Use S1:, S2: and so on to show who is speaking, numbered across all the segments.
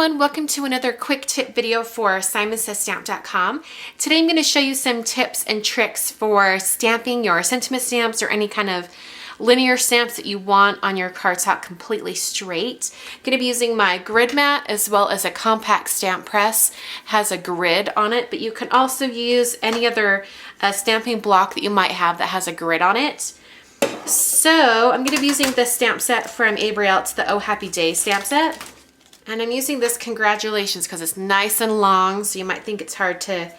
S1: everyone, welcome to another quick tip video for SimonsSaysStamp.com. Today I'm going to show you some tips and tricks for stamping your sentiment stamps or any kind of linear stamps that you want on your cardstock completely straight. I'm going to be using my grid mat as well as a compact stamp press. It has a grid on it, but you can also use any other stamping block that you might have that has a grid on it. So I'm going to be using this stamp set from Abrielle. It's the Oh Happy Day stamp set. And I'm using this Congratulations because it's nice and long, so you might think it's hard to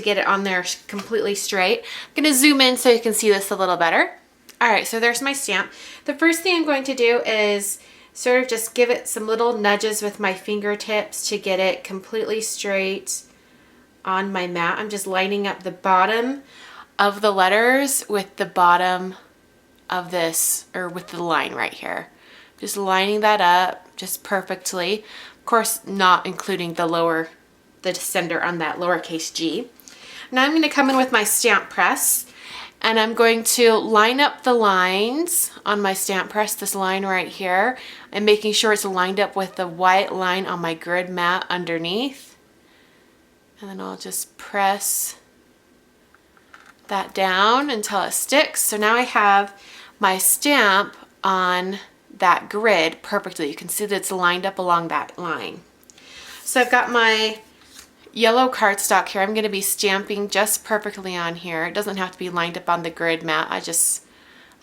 S1: get it on there completely straight. I'm going to zoom in so you can see this a little better. All right, so there's my stamp. The first thing I'm going to do is sort of just give it some little nudges with my fingertips to get it completely straight on my mat. I'm just lining up the bottom of the letters with the bottom of this, or with the line right here. Just lining that up just perfectly. Of course, not including the descender on that lowercase g. Now I'm going to come in with my stamp press and I'm going to line up the lines on my stamp press, this line right here, and making sure it's lined up with the white line on my grid mat underneath. And then I'll just press that down until it sticks. So now I have my stamp on that grid perfectly. You can see that it's lined up along that line. So I've got my yellow cardstock here. I'm going to be stamping just perfectly on here. It doesn't have to be lined up on the grid mat.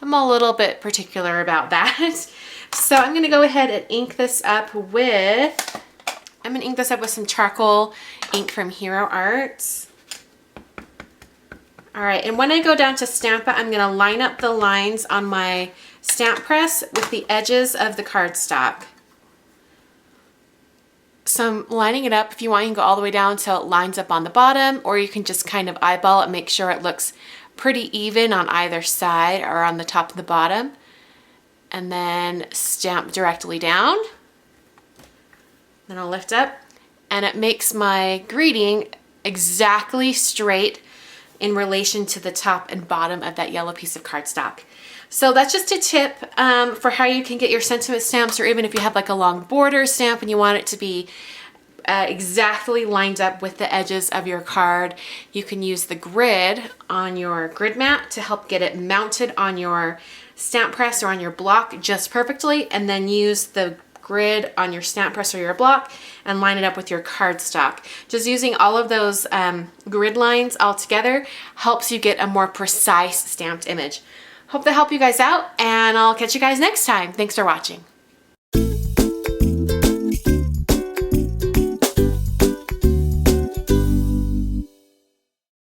S1: I'm a little bit particular about that. So I'm going to go ahead and ink this up with, some charcoal ink from Hero Arts. All right, and when I go down to stamp it, I'm going to line up the lines on my stamp press with the edges of the cardstock. So I'm lining it up. If you want, you can go all the way down so it lines up on the bottom, or you can just kind of eyeball it, make sure it looks pretty even on either side or on the top and the bottom, and then stamp directly down. Then I'll lift up, and it makes my greeting exactly straight in relation to the top and bottom of that yellow piece of cardstock. So that's just a tip for how you can get your sentiment stamps, or even if you have like a long border stamp and you want it to be exactly lined up with the edges of your card, you can use the grid on your grid mat to help get it mounted on your stamp press or on your block just perfectly, and then use the grid on your stamp press or your block and line it up with your cardstock. Just using all of those grid lines all together helps you get a more precise stamped image. Hope that helped you guys out, and I'll catch you guys next time. Thanks for watching.